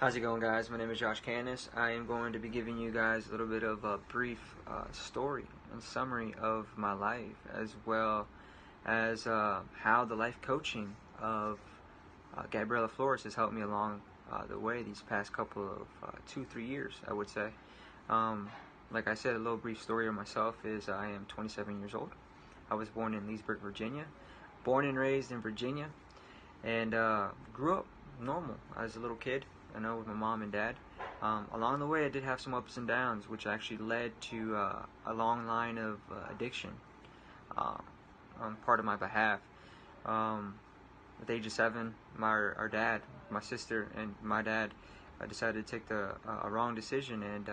How's it going, guys? My name is Canas. I am going to be giving you guys a little bit of a brief story and summary of my life, as well as how the life coaching of Gabriela Flores has helped me along the way these past couple of 2-3 years, I would say. Like I said, a little brief story of myself is I am 27 years old. I was born in Leesburg, Virginia, born and raised in Virginia, and grew up normal as a little kid. With my mom and dad. Along the way, I did have some ups and downs, which actually led to a long line of addiction on part of my behalf. At the age of 7, our dad, my sister, and my dad decided to take a wrong decision and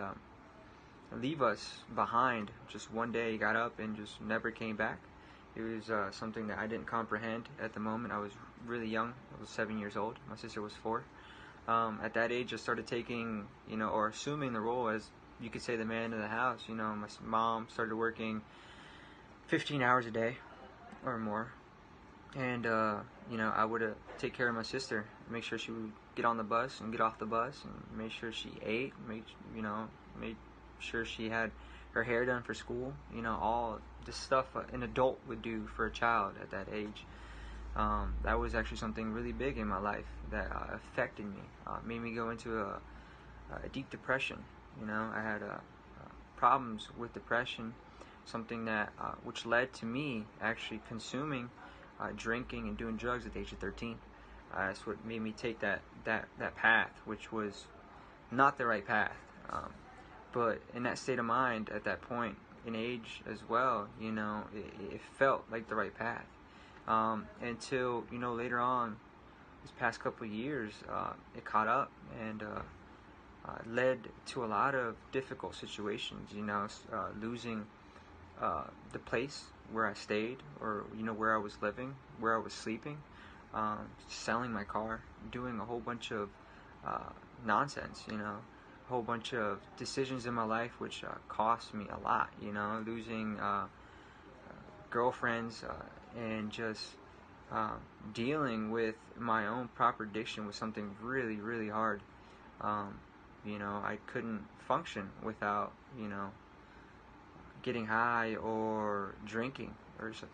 leave us behind. Just one day, he got up and just never came back. It was something that I didn't comprehend at the moment. I was really young. I was 7 years old. My sister was 4. At that age, I started taking, or assuming the role as, you could say, the man of the house. My mom started working 15 hours a day or more. And, I would take care of my sister, make sure she would get on the bus and get off the bus, and make sure she ate, made sure she had her hair done for school. All this stuff an adult would do for a child at that age. That was actually something really big in my life that affected me, made me go into a deep depression. I had problems with depression, something that which led to me actually consuming, drinking, and doing drugs at the age of 13. That's what made me take that path, which was not the right path. But in that state of mind at that point in age as well, it felt like the right path. Until later on, this past couple of years, it caught up and led to a lot of difficult situations. Losing the place where I stayed, or where I was living, where I was sleeping, selling my car, doing a whole bunch of nonsense. A whole bunch of decisions in my life which cost me a lot. Losing girlfriends. And just dealing with my own proper addiction was something really, really hard. I couldn't function without, getting high or drinking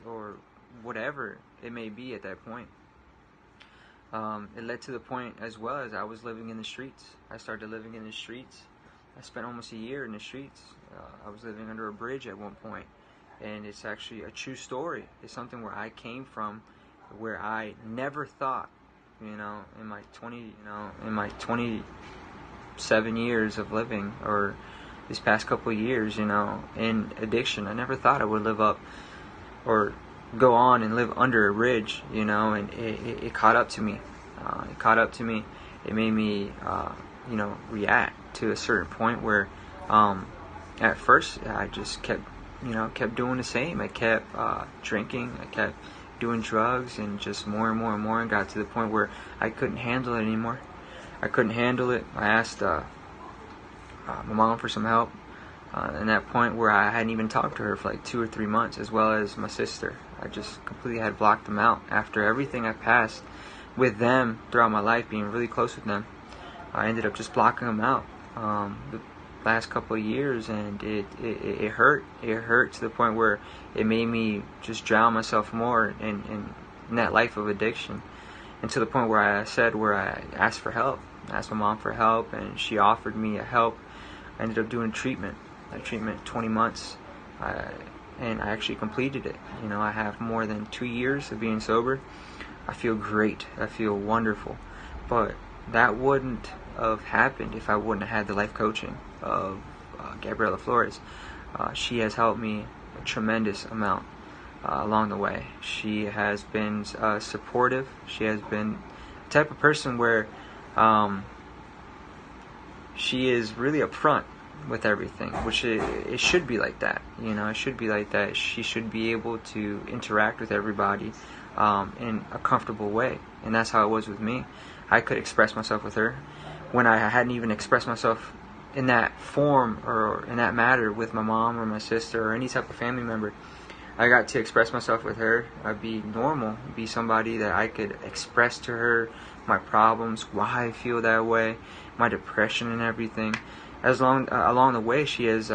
or whatever it may be at that point. It led to the point as well as I was living in the streets. I started living in the streets. I spent almost a year in the streets. I was living under a bridge at one point. And it's actually a true story. It's something where I came from, where I never thought, in my 27 years of living, or this past couple of years, in addiction, I never thought I would live up or go on and live under a bridge, and it caught up to me. It made me, react to a certain point where, at first, I just kept doing the same. I kept drinking, I kept doing drugs, and just more and more and more, and got to the point where I couldn't handle it anymore. I couldn't handle it. I asked my mom for some help, and that point where I hadn't even talked to her for like 2 or 3 months, as well as my sister. I just completely had blocked them out. After everything I passed with them throughout my life, being really close with them, I ended up just blocking them out. The last couple of years, and it hurt. It hurt to the point where it made me just drown myself more in that life of addiction, and to the point where I asked for help. I asked my mom for help, and she offered me a help. I ended up doing treatment 20 months, and I actually completed it. I have more than 2 years of being sober. I feel great. I feel wonderful, but that wouldn't have happened if I wouldn't have had the life coaching of Gabriela Flores. She has helped me a tremendous amount along the way. She has been supportive. She has been the type of person where she is really upfront with everything, which it should be like that. It should be like that. She should be able to interact with everybody in a comfortable way, and that's how it was with me. I could express myself with her when I hadn't even expressed myself in that form or in that matter with my mom or my sister or any type of family member. I got to express myself with her. Be normal, be somebody that I could express to her my problems, why I feel that way, my depression and everything. Along the way, she has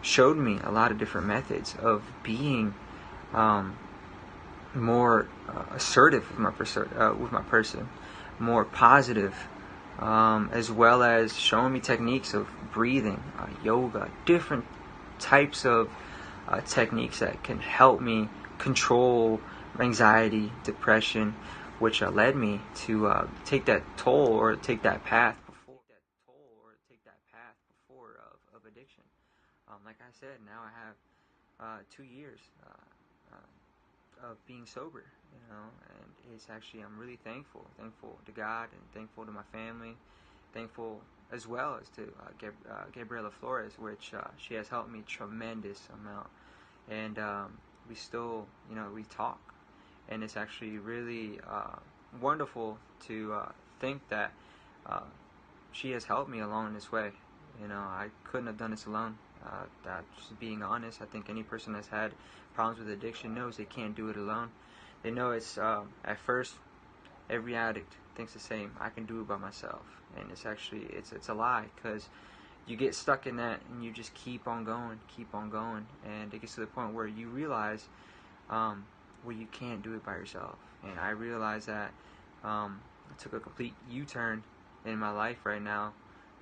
showed me a lot of different methods of being more assertive with my person, more positive, as well as showing me techniques of breathing, yoga, different types of techniques that can help me control anxiety, depression, which led me to take that toll or take that path before of addiction. Like I said, now I have 2 years of being sober, and it's actually, I'm really thankful to God and thankful to my family, thankful as well as to Gabriela Flores, which she has helped me tremendous amount, and we still, we talk, and it's actually really wonderful to think that she has helped me along this way. I couldn't have done this alone. That's being honest. I think any person that's had problems with addiction knows they can't do it alone. They know it's at first every addict thinks the same. I can do it by myself, and it's a lie, because you get stuck in that and you just keep on going, and it gets to the point where you realize where you can't do it by yourself. And I realize that I took a complete U-turn in my life right now,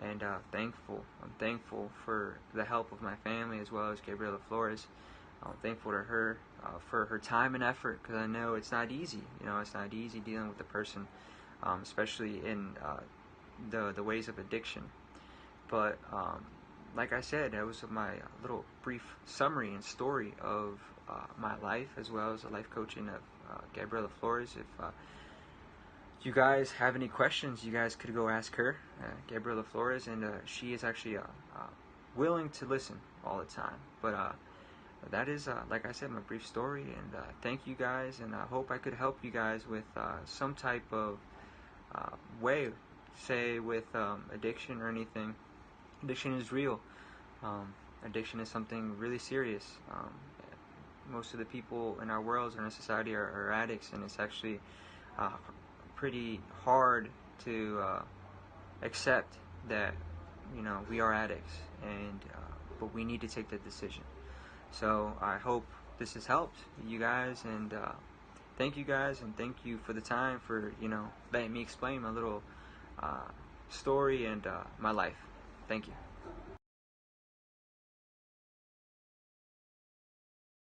and I'm thankful for the help of my family as well as Gabriela Flores. I'm thankful to her for her time and effort, because I know it's not easy. It's not easy dealing with a person, especially in the ways of addiction. But like I said, that was my little brief summary and story of my life, as well as the life coaching of Gabriela Flores. If you guys have any questions, you guys could go ask her, Gabriela Flores, and she is actually willing to listen all the time. But that is, like I said, my brief story, and thank you guys, and I hope I could help you guys with some type of way, say with addiction or anything. Addiction is real. Addiction is something really serious. Most of the people in our world, in our society, are addicts, and it's actually pretty hard to accept that we are addicts, and but we need to take that decision. So I hope this has helped you guys, and thank you guys, and thank you for the time for letting me explain my little story and my life. Thank you.